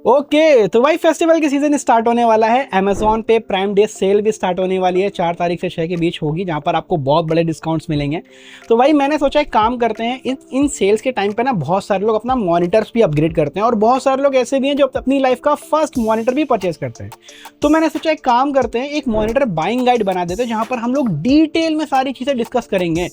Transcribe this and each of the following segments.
Okay तो भाई festival की सीजन स्टार्ट होने वाला है। Amazon पे प्राइम डे सेल भी स्टार्ट होने वाली है, 4 तारीख से 6 के बीच होगी, जहां पर आपको बहुत बड़े डिस्काउंट्स मिलेंगे। तो भाई मैंने सोचा एक काम करते हैं, इन सेल्स के टाइम पे ना बहुत सारे लोग अपना मॉनिटर्स भी अपग्रेड करते हैं और बहुत सारे लोग ऐसे भी हैं जो अपनी लाइफ का फर्स्ट मॉनिटर भी परचेज करते हैं। तो मैंने सोचा एक काम करते हैं, एक मॉनिटर बाइंग गाइड बना देते हैं जहां पर हम लोग डिटेल में सारी चीजें डिस्कस करेंगे।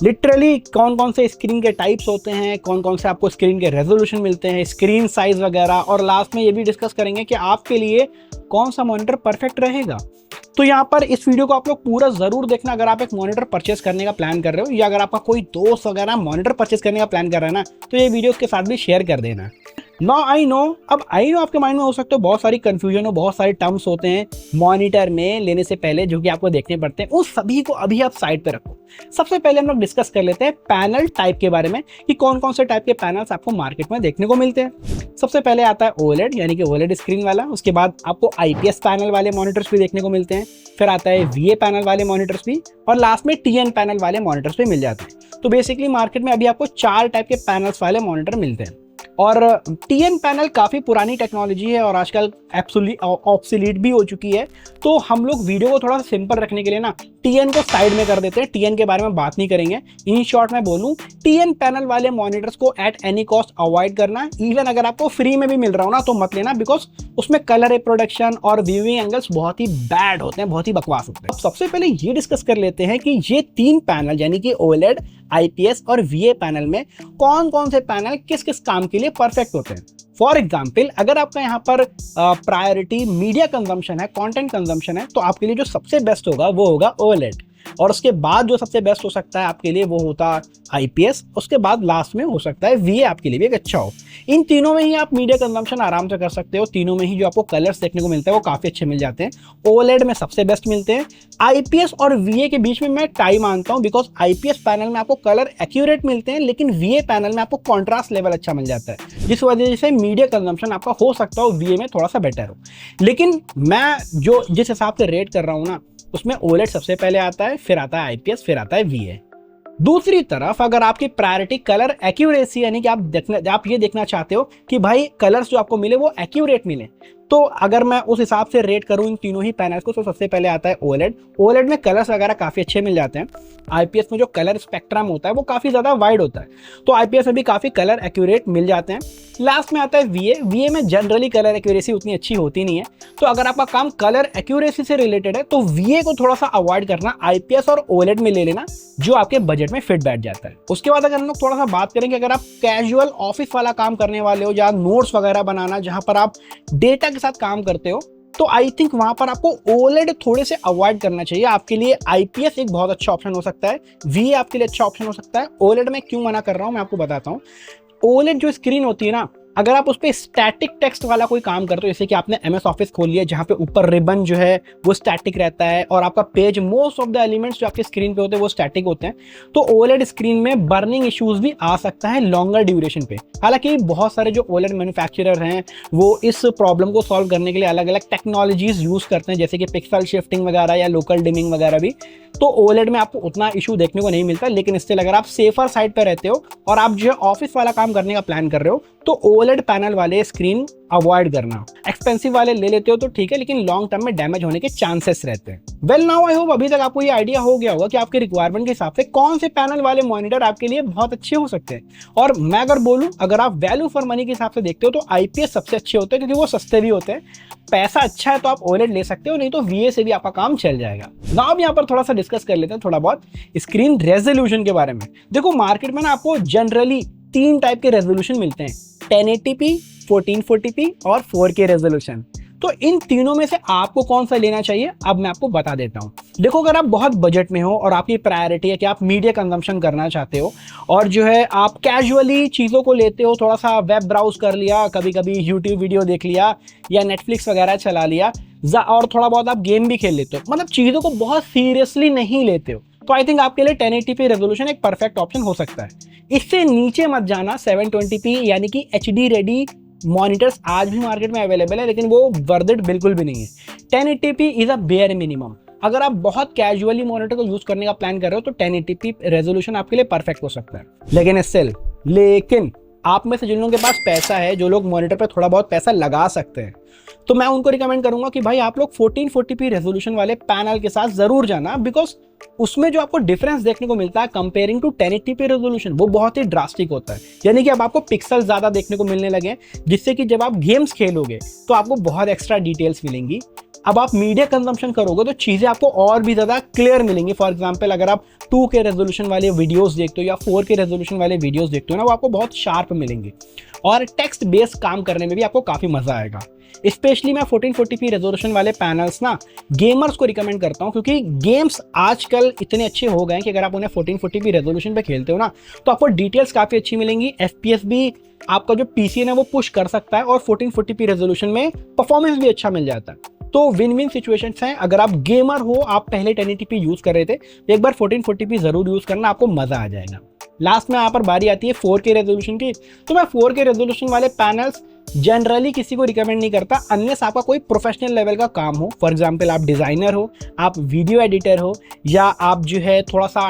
लिटरली कौन कौन से स्क्रीन के टाइप्स होते हैं, कौन कौन से आपको स्क्रीन के रेजोल्यूशन मिलते हैं, स्क्रीन साइज वगैरह, और लास्ट में ये भी डिस्कस करेंगे कि आपके लिए कौन सा मॉनिटर परफेक्ट रहेगा। तो यहाँ पर इस वीडियो को आप लोग पूरा जरूर देखना अगर आप एक मॉनिटर परचेस करने का प्लान कर रहे हो, या अगर आपका कोई दोस्त वगैरह मॉनिटर परचेस करने का प्लान कर रहा है ना, तो ये वीडियो उसके साथ भी शेयर कर देना। नाउ आई नो आपके माइंड में हो सकते हो बहुत सारी कंफ्यूजन हो, बहुत सारे टर्म्स होते हैं मॉनिटर में लेने से पहले जो कि आपको देखने पड़ते हैं। उस सभी को अभी आप साइड पे रखो। सबसे पहले हम लोग डिस्कस कर लेते हैं पैनल टाइप के बारे में कि कौन कौन से टाइप के पैनल्स आपको मार्केट में देखने को मिलते हैं। सबसे पहले आता है ओलेड यानी कि ओलेड स्क्रीन वाला, उसके बाद आपको आईपीएस पैनल वाले मॉनिटर्स भी देखने को मिलते हैं, फिर आता है वीए पैनल वाले मॉनिटर्स भी, और लास्ट में टीएन पैनल वाले मॉनिटर्स भी मिल जाते हैं। तो बेसिकली मार्केट में अभी आपको 4 टाइप के पैनल्स वाले मॉनिटर मिलते हैं। और टीएन पैनल काफ़ी पुरानी टेक्नोलॉजी है और आजकल ऑब्सोलीट भी हो चुकी है। तो हम लोग वीडियो को थोड़ा सा सिंपल रखने के लिए ना टीएन को साइड में कर देते हैं, टीएन के बारे में बात नहीं करेंगे। इन शॉर्ट में बोलूं, टीएन पैनल वाले मॉनिटर्स को एट एनी कॉस्ट अवॉइड करना। इवन अगर आपको फ्री में भी मिल रहा हो ना तो मत लेना, बिकॉज उसमें कलर रिप्रोडक्शन और व्यूइंग एंगल्स बहुत ही बैड होते हैं, बहुत ही बकवास होते हैं। सबसे पहले ये डिस्कस कर लेते हैं कि ये 3 पैनल यानी कि ओलेड, आईपीएस और वीए पैनल में कौन कौन से पैनल किस किस काम के लिए परफेक्ट होते हैं। फॉर एग्जाम्पल, अगर आपका यहाँ पर प्रायोरिटी मीडिया कंजम्पशन है, कंटेंट कंजम्पशन है, तो आपके लिए जो सबसे बेस्ट होगा वो होगा ओलेड, और उसके बाद जो सबसे बेस्ट हो सकता है आपके लिए वो होता है आईपीएस, उसके बाद लास्ट में हो सकता है वीए आपके लिए भी एक अच्छा हो। इन तीनों में ही आप मीडिया कंजम्पशन आराम से कर सकते हो, तीनों में ही जो आपको कलर्स देखने को मिलते हैं वो काफी अच्छे मिल जाते हैं। ओलेड में सबसे बेस्ट मिलते हैं। आईपीएस और वीए के बीच में मैं टाई मानता हूं, बिकॉज आईपीएस पैनल में आपको कलर एक्यूरेट मिलते हैं, लेकिन वीए पैनल में आपको कॉन्ट्रास्ट लेवल अच्छा मिल जाता है, जिस वजह से मीडिया कंजम्पशन आपका हो सकता हो वीए में थोड़ा सा बेटर हो। लेकिन मैं जो जिस हिसाब से रेट कर रहा हूं ना, उसमें ओलेड सबसे पहले आता है, फिर आता है आईपीएस, फिर आता है वीए। दूसरी तरफ अगर आपकी प्रायोरिटी कलर एक्यूरेसी यानी कि आप ये देखना चाहते हो कि भाई कलर्स जो आपको मिले वो एक्यूरेट मिले, तो अगर मैं उस हिसाब से रेट करूं इन तीनों ही पैनल्स को, तो सबसे पहले आता है ओलेड। ओलेड में कलर्स वगैरह काफी अच्छे मिल जाते हैं। आईपीएस में जो कलर स्पेक्ट्रम होता है वो काफी ज्यादा वाइड होता है, तो आईपीएस में भी काफी कलर एक्यूरेट मिल जाते हैं। लास्ट में आता है वीए। वीए में जनरली कलर एक्यूरेसी उतनी अच्छी होती नहीं है, तो अगर आपका काम कलर एक्यूरेसी से रिलेटेड है तो वीए को थोड़ा सा अवॉइड करना, आईपीएस और ओलेड में ले लेना जो आपके बजट में फिट बैठ जाता है। उसके बाद अगर हम लोग थोड़ा सा बात करेंगे, अगर आप कैजुअल ऑफिस वाला काम करने वाले हो, जहाँ नोट्स वगैरह बनाना, जहां पर आप डेटा के साथ काम करते हो, तो आई थिंक वहां पर आपको ओलेड थोड़े से अवॉइड करना चाहिए। आपके लिए आईपीएस एक बहुत अच्छा ऑप्शन हो सकता है, वीए आपके लिए अच्छा ऑप्शन हो सकता है। ओलेड में क्यों मना कर रहा हूं मैं आपको बताता हूं। ओलेड जो स्क्रीन होती है ना, अगर आप उस पर स्टैटिक टेक्स्ट वाला कोई काम करते हो, जैसे कि आपने एमएस ऑफिस खोल लिया जहां पे ऊपर रिबन जो है वो स्टैटिक रहता है और आपका page, most of the elements जो आपके स्क्रीन पे होते हैं वो स्टैटिक होते हैं, तो ओलेड स्क्रीन में बर्निंग इश्यूज भी आ सकता है लॉन्गर ड्यूरेशन पे। हालांकि बहुत सारे जो ओलेड मैन्युफैक्चरर हैं वो इस प्रॉब्लम को सॉल्व करने के लिए अलग अलग टेक्नोलॉजीज यूज करते हैं, जैसे कि पिक्सल शिफ्टिंग वगैरह या लोकल डिमिंग वगैरह भी। तो ओलेड में आपको उतना इशू देखने को नहीं मिलता, लेकिन स्टिल अगर आप सेफर साइड पर रहते हो और आप जो ऑफिस वाला काम करने का प्लान कर रहे हो, तो ओलेड पैनल वाले स्क्रीन अवॉइड करना। एक्सपेंसिव वाले ले लेते हो तो ठीक है, लेकिन लॉन्ग टर्म में डैमेज होने के चांसेस रहते हैं। वेल नाउ आई होप अभी तक आपको ये आइडिया हो गया होगा कि आपके रिक्वायरमेंट के हिसाब से कौन से पैनल वाले मॉनिटर आपके लिए बहुत अच्छे हो सकते हैं। और मैं अगर बोलूं, अगर आप वैल्यू फॉर मनी के हिसाब से देखते हो तो आईपीएस सबसे अच्छे होते हैं, क्योंकि वो सस्ते भी होते हैं। पैसा अच्छा है तो आप ओलेड ले सकते हो, नहीं तो वीए से भी आपका काम चल जाएगा। नाउ यहाँ पर थोड़ा सा डिस्कस कर लेते हैं थोड़ा बहुत स्क्रीन रेजोल्यूशन के बारे में। देखो मार्केट में ना आपको जनरली 3 टाइप के रेजोल्यूशन मिलते हैं, 1080p, 1440p और 4K रेजोल्यूशन। तो इन तीनों में से आपको कौन सा लेना चाहिए अब मैं आपको बता देता हूं। देखो, अगर आप बहुत बजट में हो और आपकी प्रायोरिटी है कि आप मीडिया कंजम्पशन करना चाहते हो और जो है आप कैजुअली चीज़ों को लेते हो, थोड़ा सा वेब ब्राउज कर लिया, कभी कभी यूट्यूब वीडियो देख लिया या नेटफ्लिक्स वगैरह चला लिया, और थोड़ा बहुत आप गेम भी खेल लेते हो, मतलब चीज़ों को बहुत सीरियसली नहीं लेते हो, तो आई थिंक आपके लिए 1080p रेजोल्यूशन एक परफेक्ट ऑप्शन हो सकता है। इससे नीचे मत जाना। 720p यानी कि HD रेडी मॉनिटर्स आज भी मार्केट में अवेलेबल है, लेकिन वो वर्थ इट बिल्कुल भी नहीं है। 1080p is a bare minimum. अगर आप बहुत कैजुअली मॉनिटर को यूज करने का प्लान कर रहे हो तो 1080p रेजोल्यूशन आपके लिए परफेक्ट हो सकता है। लेकिन आप में से जिन लोगों के पास पैसा है, जो लोग मॉनिटर पे थोड़ा बहुत पैसा लगा सकते हैं, तो मैं उनको रिकमेंड करूंगा कि भाई आप लोग 1440p रेजोल्यूशन वाले पैनल के साथ जरूर जाना, बिकॉज उसमें जो आपको डिफरेंस देखने को मिलता है कंपेयरिंग टू 1080p रेजोल्यूशन, वो बहुत ही ड्रास्टिक होता है। यानी कि अब आपको पिक्सल ज्यादा देखने को मिलने लगे, जिससे कि जब आप गेम्स खेलोगे तो आपको बहुत एक्स्ट्रा डिटेल्स मिलेंगी। अब आप मीडिया कंजम्पशन करोगे तो चीजें आपको और भी ज्यादा क्लियर मिलेंगी। फॉर एग्जांपल अगर आप 2K रेजोल्यूशन वाले वीडियोस देखते हो या 4K रेजोल्यूशन वाले वीडियोस देखते हो ना, वो आपको बहुत शार्प मिलेंगे और टेक्स्ट बेस्ड काम करने में भी आपको काफी मजा आएगा। स्पेशली मैं 1440p रेजोल्यूशन वाले पैनल्स ना गेमर्स को रिकमेंड करता हूं, क्योंकि गेम्स आजकल इतने अच्छे हो गए हैं कि अगर आप उन्हें 1440p रेजोल्यूशन पे खेलते हो ना, तो आपको डिटेल्स काफी अच्छी मिलेंगी। FPS भी आपका जो पीसी है ना वो पुश कर सकता है, और 1440p रेजोल्यूशन में परफॉर्मेंस भी अच्छा मिल जाता है। तो विन विन सिचुएशंस हैं। अगर आप गेमर हो, आप पहले 1080p यूज कर रहे थे, एक बार 1440p जरूर यूज करना, आपको मजा आ जाएगा। लास्ट में यहाँ पर बारी आती है 4K रेजोल्यूशन की। तो मैं 4K रेजोल्यूशन वाले पैनल्स जनरली किसी को रिकमेंड नहीं करता अनलेस आपका कोई प्रोफेशनल लेवल का काम हो। फॉर एग्जांपल आप डिजाइनर हो, आप वीडियो एडिटर हो, या आप जो है थोड़ा सा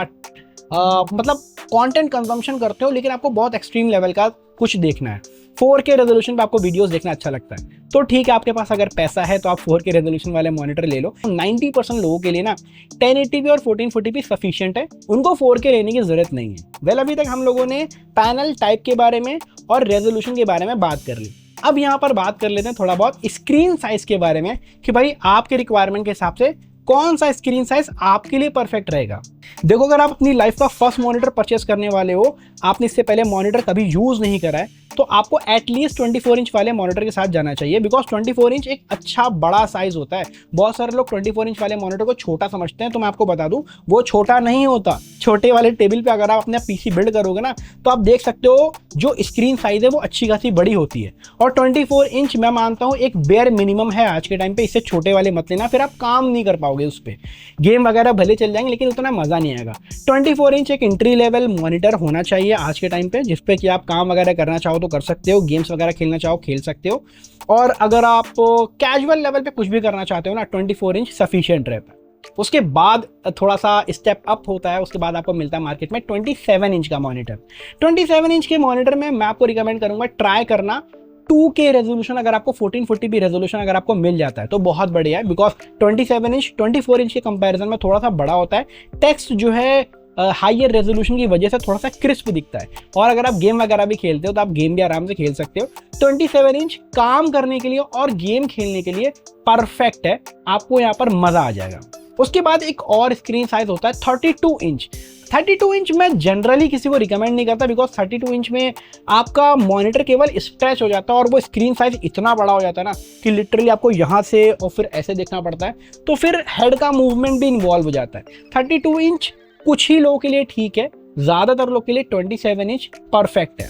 मतलब कंटेंट कंजम्पशन करते हो, लेकिन आपको बहुत एक्सट्रीम लेवल का कुछ देखना है। 4K रेजोल्यूशन पे आपको वीडियोस देखना अच्छा लगता है, तो ठीक है, आपके पास अगर पैसा है तो आप 4K रेजोल्यूशन वाले मॉनिटर ले लो। 90% लोगों के लिए ना 1080p और 1440p सफिशिएंट है, उनको 4K लेने की जरूरत नहीं है। वेल, अभी तक हम लोगों ने पैनल टाइप के बारे में और रेजोल्यूशन के बारे में बात कर ली। अब यहाँ पर बात कर लेते हैं थोड़ा बहुत स्क्रीन साइज के बारे में, कि भाई आपके रिक्वायरमेंट के हिसाब से कौन सा स्क्रीन साइज आपके लिए परफेक्ट रहेगा। देखो, अगर आप अपनी लाइफ का फर्स्ट मॉनिटर परचेस करने वाले हो, आपने इससे पहले मॉनिटर कभी यूज नहीं करा है, तो आपको एटलीस्ट 24 इंच वाले मॉनिटर के साथ जाना चाहिए, बिकॉज 24 इंच एक अच्छा बड़ा साइज होता है। बहुत सारे लोग 24 इंच वाले मॉनिटर को छोटा समझते हैं, तो मैं आपको बता दूं वो छोटा नहीं होता। छोटे वाले टेबल पे अगर आप अपना पीसी बिल्ड करोगे ना, तो आप देख सकते हो जो स्क्रीन साइज है वो अच्छी खासी बड़ी होती है। और 24 इंच मैं मानता हूँ एक बेयर मिनिमम है आज के टाइम पे, इससे छोटे वाले मत लेना, फिर आप काम नहीं कर पाओगे उस पर। गेम वगैरह भले चल जाएंगे, लेकिन उतना मजा नहीं आएगा। 24 इंच एक एंट्री लेवल मॉनिटर होना चाहिए आज के टाइम पे, जिसपे कि आप काम वगैरह करना चाहो तो कर सकते हो, गेम्स वगैरह खेलना चाहो खेल सकते हो, और अगर आप कैजुअल लेवल पे कुछ भी करना चाहते हो ना, 24 इंच सफिशिएंट रहता है। उसके बाद थोड़ा सा स्टेप अप होता है, उसके बाद आपको मिलता है मार्केट में 27 इंच का मॉनिटर। 27 इंच के मॉनिटर में मैं आपको रिकमेंड करूंगा ट्राई करना 2K रेजोल्यूशन। अगर आपको 1440p रेजोल्यूशन अगर आपको मिल जाता है तो बहुत बढ़िया है, बिकॉज 27 इंच 24 इंच के कंपैरिजन में थोड़ा सा बड़ा होता है। टेक्स्ट जो है हाइयर रेजोल्यूशन की वजह से थोड़ा सा क्रिस्प दिखता है, और अगर आप गेम वगैरह भी खेलते हो तो आप गेम भी आराम से खेल सकते हो। 27 इंच काम करने के लिए और गेम खेलने के लिए परफेक्ट है, आपको यहाँ पर मजा आ जाएगा। उसके बाद एक और स्क्रीन साइज होता है 32 इंच। 32 इंच मैं जनरली किसी को रिकमेंड नहीं करता, बिकॉज 32 इंच में आपका मॉनिटर केवल स्ट्रेच हो जाता है, और वो स्क्रीन साइज इतना बड़ा हो जाता है ना कि लिटरली आपको यहाँ से और फिर ऐसे देखना पड़ता है, तो फिर हेड का मूवमेंट भी इन्वॉल्व हो जाता है। 32 इंच कुछ ही लोगों के लिए ठीक है, ज्यादातर लोग के लिए 27 इंच परफेक्ट है।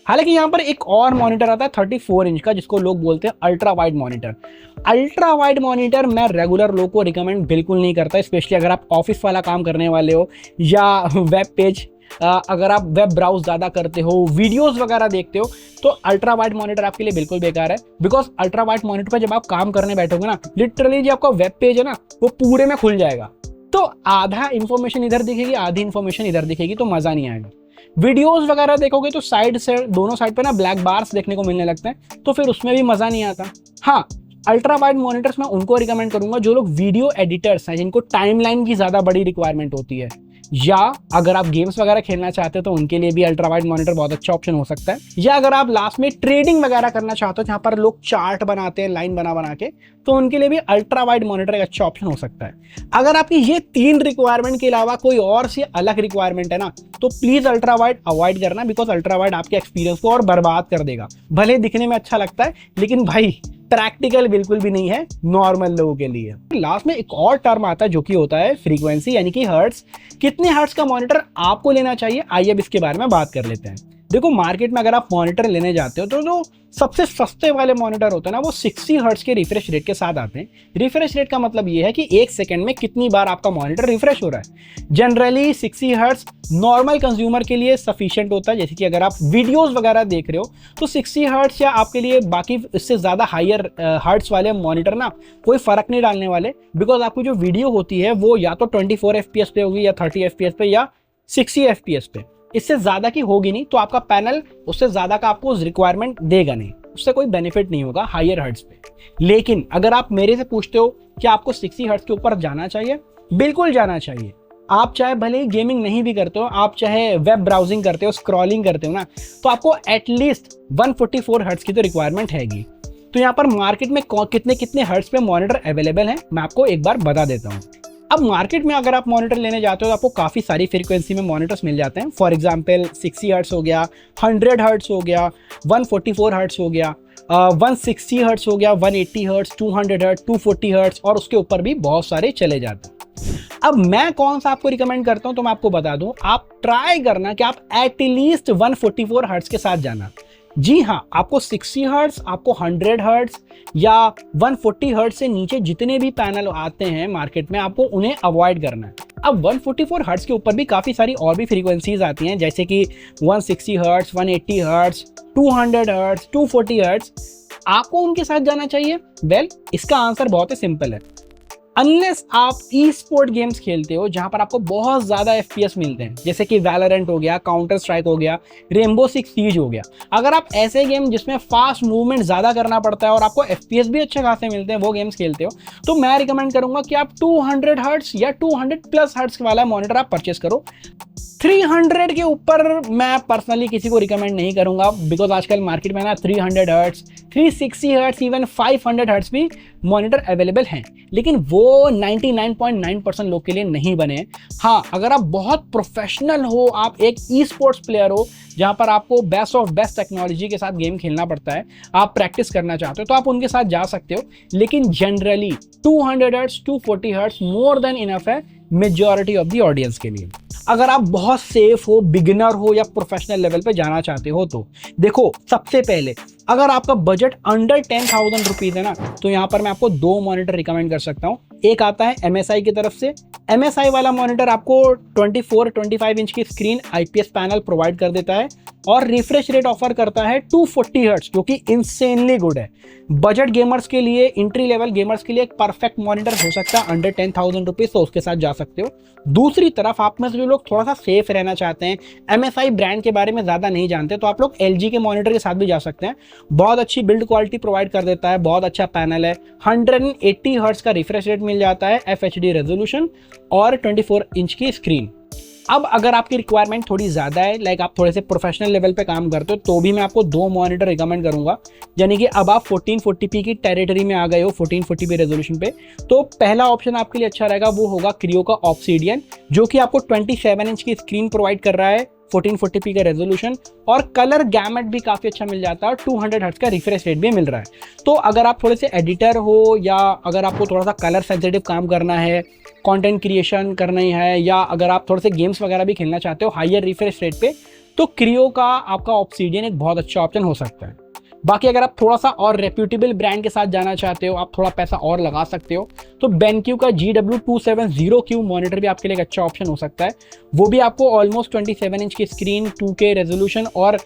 हालांकि यहाँ पर एक और मॉनिटर आता है 34 इंच का, जिसको लोग बोलते हैं ultra wide monitor. Ultra wide monitor मैं रेगुलर लोग को रिकमेंड बिल्कुल नहीं करता, स्पेशली अगर आप ऑफिस वाला काम करने वाले हो, या वेब पेज अगर आप वेब ब्राउज ज़्यादा करते हो, वीडियोस वगैरह देखते हो, तो अल्ट्रा वाइड मॉनिटर आपके लिए बिल्कुल बेकार है। बिकॉज अल्ट्रा वाइड मॉनिटर पर जब आप काम करने बैठोगे ना, लिटरली जो आपका वेब पेज है ना वो पूरे में खुल जाएगा, तो आधा इंफॉर्मेशन इधर दिखेगी, आधी इंफॉर्मेशन इधर दिखेगी, तो मजा नहीं आएगा। वीडियोस वगैरह देखोगे तो साइड से दोनों साइड पे ना ब्लैक बार्स देखने को मिलने लगते हैं, तो फिर उसमें भी मजा नहीं आता। हाँ, अल्ट्रा वाइड मॉनिटर्स मैं उनको रिकमेंड करूंगा जो लोग वीडियो एडिटर्स हैं, जिनको टाइमलाइन की ज्यादा बड़ी रिक्वायरमेंट होती है, या अगर आप गेम्स वगैरह खेलना चाहते हो तो उनके लिए भी अल्ट्रा वाइड मॉनिटर बहुत अच्छा ऑप्शन हो सकता है। या अगर आप लास्ट में ट्रेडिंग वगैरह करना चाहते हो, जहां पर लोग चार्ट बनाते हैं लाइन बना के, तो उनके लिए भी अल्ट्रा वाइड मॉनिटर एक अच्छा ऑप्शन हो सकता है। अगर आपकी ये 3 रिक्वायरमेंट के अलावा कोई और सी अलग रिक्वायरमेंट है ना, तो प्लीज अल्ट्रा वाइड अवॉइड करना, बिकॉज अल्ट्रा वाइड आपके एक्सपीरियंस को और बर्बाद कर देगा। भले दिखने में अच्छा लगता है, लेकिन भाई प्रैक्टिकल बिल्कुल भी नहीं है नॉर्मल लोगों के लिए। लास्ट में एक और टर्म आता है जो कि होता है फ्रीक्वेंसी, यानी कि हर्ट्ज। कितने हर्ट्ज का मॉनिटर आपको लेना चाहिए, आइए अब इसके बारे में बात कर लेते हैं। देखो, मार्केट में अगर आप मॉनिटर लेने जाते हो तो जो सबसे सस्ते वाले मॉनिटर होते हैं ना, वो 60 हर्ट्ज के रिफ्रेश रेट के साथ आते हैं। रिफ्रेश रेट का मतलब ये है कि 1 सेकंड में कितनी बार आपका मॉनिटर रिफ्रेश हो रहा है। जनरली 60 हर्ट्ज नॉर्मल कंज्यूमर के लिए सफिशिएंट होता है, जैसे कि अगर आप वीडियोस वगैरह देख रहे हो तो 60 हर्ट्ज या आपके लिए बाकी इससे ज़्यादा हायर हर्ट्ज वाले मॉनिटर ना कोई फ़र्क नहीं डालने वाले, बिकॉज आपकी जो वीडियो होती है वो या तो 24 FPS पे होगी, या 30 FPS पे, या 60 FPS पे। इससे ज़्यादा की होगी नहीं, तो आपका पैनल उससे ज़्यादा का आपको रिक्वायरमेंट देगा नहीं, उससे कोई बेनिफिट नहीं होगा हायर हर्ट्ज पे। लेकिन अगर आप मेरे से पूछते हो कि आपको 60 हर्ट्ज के ऊपर जाना चाहिए, बिल्कुल जाना चाहिए। आप चाहे भले ही गेमिंग नहीं भी करते हो, आप चाहे वेब ब्राउजिंग करते हो, स्क्रॉलिंग करते हो ना, तो आपको एटलीस्ट 144 हर्ट्ज की तो रिक्वायरमेंट हैगी। तो यहाँ पर मार्केट में कितने कितने हर्ट्ज पे मॉनिटर अवेलेबल हैं, मैं आपको एक बार बता देता हूँ। अब मार्केट में अगर आप मॉनिटर लेने जाते हो तो आपको काफ़ी सारी फ्रीक्वेंसी में मॉनिटर्स मिल जाते हैं। फॉर एग्जांपल 60 हर्ट्ज हो गया, 100 हर्ट्ज हो गया, 144 हर्ट्ज हो गया, 160 हर्ट्ज हो गया, 180 हर्ट्ज, 200 हर्ट्ज, 240 हर्ट्ज, और उसके ऊपर भी बहुत सारे चले जाते हैं। अब मैं कौन सा आपको रिकमेंड करता हूं, तो मैं आपको बता दूं, आप ट्राई करना कि आप एटलीस्ट 144 हर्ट्ज के साथ जाना। जी हाँ, आपको 60 हर्ट्ज, आपको 100 हर्ट्ज या 140 हर्ट्ज से नीचे जितने भी पैनल आते हैं मार्केट में, आपको उन्हें अवॉइड करना है। अब 144 हर्ट्ज के ऊपर भी काफ़ी सारी और भी फ्रीक्वेंसीज आती हैं, जैसे कि 160 हर्ट्ज, 180 हर्ट्ज, 200 हर्ट्ज, 240 हर्ट्ज। आपको उनके साथ जाना चाहिए? वेल, इसका आंसर बहुत ही सिंपल है। अनलेस आप ई स्पोर्ट गेम्स खेलते हो जहां पर आपको बहुत ज़्यादा FPS मिलते हैं, जैसे कि वैलोरेंट हो गया, काउंटर स्ट्राइक हो गया, रेनबो सिक्स सीज हो गया, अगर आप ऐसे गेम जिसमें फास्ट मूवमेंट ज़्यादा करना पड़ता है और आपको FPS भी अच्छे खासे मिलते हैं, वो गेम्स खेलते हो, तो मैं रिकमेंड करूंगा कि आप 200 हर्ट्ज या 200+ हर्ट्ज वाला मॉनिटर आप परचेस करो। 300 के ऊपर मैं पर्सनली किसी को रिकमेंड नहीं करूंगा, बिकॉज आजकल मार्केट में ना 300 हर्ट्ज, 360 हर्ट्ज, इवन 500 हर्ट्ज भी मॉनिटर अवेलेबल हैं, लेकिन वो 99.9% लोग के लिए नहीं बने। हाँ, अगर आप बहुत प्रोफेशनल हो, आप एक ई स्पोर्ट्स प्लेयर हो जहाँ पर आपको बेस्ट ऑफ बेस्ट टेक्नोलॉजी के साथ गेम खेलना पड़ता है, आप प्रैक्टिस करना चाहते हो, तो आप उनके साथ जा सकते हो। लेकिन generally 200 hertz, 240 hertz more than enough है मेजॉरिटी ऑफ द ऑडियंस के लिए। अगर आप बहुत सेफ हो, बिगिनर हो या प्रोफेशनल लेवल पे जाना चाहते हो, तो देखो, सबसे पहले अगर आपका बजट अंडर 10,000 रुपीज़ है ना, तो यहाँ पर मैं आपको 2 मॉनिटर रिकमेंड कर सकता हूँ। एक आता है MSI की तरफ से। MSI वाला मॉनिटर आपको 24-25 इंच की स्क्रीन IPS पैनल प्रोवाइड कर देता है और रिफ्रेश रेट ऑफर करता है 240 हर्ट्ज, जो कि इंसेनली गुड है। बजट गेमर्स के लिए, एंट्री लेवल गेमर्स के लिए एक परफेक्ट मॉनिटर हो सकता है अंडर 10,000 रुपीज़, तो उसके साथ जा सकते हो। दूसरी तरफ आप में से जो लोग थोड़ा सा सेफ रहना चाहते हैं, MSI ब्रांड के बारे में ज़्यादा नहीं जानते, तो आप लोग LG के मॉनिटर के साथ भी जा सकते हैं। बहुत अच्छी बिल्ड क्वालिटी प्रोवाइड कर देता है, बहुत अच्छा पैनल है, 180 हर्ट्ज का रिफ्रेश रेट मिल जाता है, FHD रेजोल्यूशन और 24 इंच की स्क्रीन। अब अगर आपकी रिक्वायरमेंट थोड़ी ज़्यादा है, लाइक आप थोड़े से प्रोफेशनल लेवल पे काम करते हो, तो भी मैं आपको 2 मॉनिटर रिकमेंड करूंगा। यानी कि अब आप 1440p की टेरिटरी में आ गए हो, 1440p रेजोल्यूशन पे, तो पहला ऑप्शन आपके लिए अच्छा रहेगा, वो होगा क्रियो का ऑब्सीडियन, जो कि आपको 27 इंच की स्क्रीन प्रोवाइड कर रहा है, 1440p का रेजोल्यूशन और कलर गैमेट भी काफ़ी अच्छा मिल जाता है और 200 हर्ट्ज का रिफ्रेश रेट भी मिल रहा है। तो अगर आप थोड़े से एडिटर हो या अगर आपको थोड़ा सा कलर सेंसिटिव काम करना है, कंटेंट क्रिएशन करनी है, या अगर आप थोड़े से गेम्स वगैरह भी खेलना चाहते हो हायर रिफ्रेश रेट पे, तो क्रियो का आपका ऑब्सीडियन एक बहुत अच्छा ऑप्शन हो सकता है। बाकी अगर आप थोड़ा सा और रेप्यूटेबल ब्रांड के साथ जाना चाहते हो, आप थोड़ा पैसा और लगा सकते हो, तो BenQ का GW270Q मॉनिटर भी आपके लिए एक अच्छा ऑप्शन हो सकता है। वो भी आपको ऑलमोस्ट 27 इंच की स्क्रीन, 2K रेजोल्यूशन और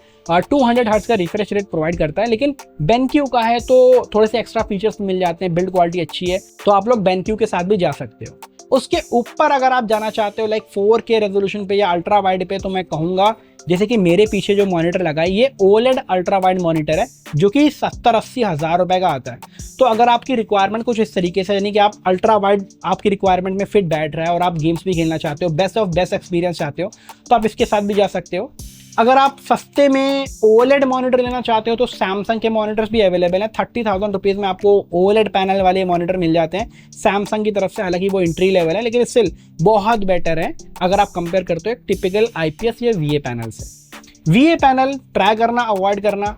200 हर्ट्ज का रिफ्रेश रेट प्रोवाइड करता है। लेकिन BenQ का है तो थोड़े से एक्स्ट्रा फीचर्स मिल जाते हैं, बिल्ड क्वालिटी अच्छी है, तो आप लोग BenQ के साथ भी जा सकते हो। उसके ऊपर अगर आप जाना चाहते हो लाइक 4K रेजोल्यूशन पे या अल्ट्रा वाइड पे, तो मैं कहूँगा जैसे कि मेरे पीछे जो मॉनिटर लगा है, ये OLED अल्ट्रा वाइड मॉनिटर है, जो कि 70-80 हज़ार रुपए का आता है। तो अगर आपकी रिक्वायरमेंट कुछ इस तरीके से, यानी कि आप अल्ट्रा वाइड आपकी रिक्वायरमेंट में फिट बैठ रहा है और आप गेम्स भी खेलना चाहते हो, बेस्ट ऑफ बेस्ट एक्सपीरियंस चाहते हो, तो आप इसके साथ भी जा सकते हो। अगर आप सस्ते में OLED मॉनिटर लेना चाहते हो, तो सैमसंग के मॉनिटर्स भी अवेलेबल हैं। 30,000 रुपीज़ में आपको OLED पैनल वाले मॉनिटर मिल जाते हैं सैमसंग की तरफ से। हालांकि वो एंट्री लेवल है, लेकिन स्टिल बहुत बेटर है अगर आप कंपेयर करते हो एक टिपिकल IPS या VA पैनल से। VA पैनल ट्राई करना, अवॉइड करना।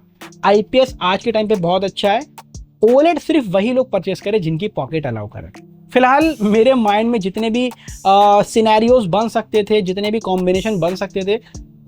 IPS आज के टाइम पे बहुत अच्छा है। OLED सिर्फ वही लोग परचेस करें जिनकी पॉकेट अलाउ करे। फिलहाल मेरे माइंड में जितने भी सिनेरियोज बन सकते थे, जितने भी कॉम्बिनेशन बन सकते थे,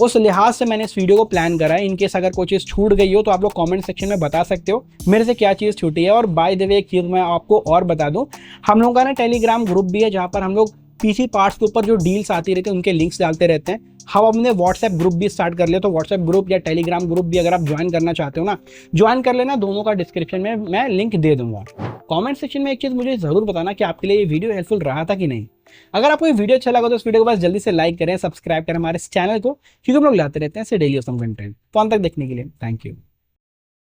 उस लिहाज से मैंने इस वीडियो को प्लान करा है। इनकेस अगर कोई चीज़ छूट गई हो तो आप लोग कमेंट सेक्शन में बता सकते हो मेरे से क्या चीज़ छूटी है। और बाय द वे एक चीज़ मैं आपको और बता दूं, हम लोगों का ना टेलीग्राम ग्रुप भी है, जहां पर हम लोग पीसी पार्ट्स के ऊपर जो डील्स आती रहती है उनके लिंक्स डालते रहते हैं। हम अपने व्हाट्सएप ग्रुप भी स्टार्ट कर लिया, तो व्हाट्सएप ग्रुप या टेलीग्राम ग्रुप भी अगर आप ज्वाइन करना चाहते हो ना, ज्वाइन कर लेना, दोनों का डिस्क्रिप्शन में मैं लिंक दे दूंगा। कमेंट सेक्शन में एक चीज़ मुझे ज़रूर बताना कि आपके लिए ये वीडियो हेल्पफुल रहा था कि नहीं। अगर आपको ये वीडियो अच्छा लगा तो इस वीडियो को बस जल्दी से लाइक करें, सब्सक्राइब करें हमारे इस चैनल को, क्योंकि हम लोग लाते रहते हैं ऐसे डेली ऑसम कंटेंट। तो अंत तक देखने के लिए थैंक यू।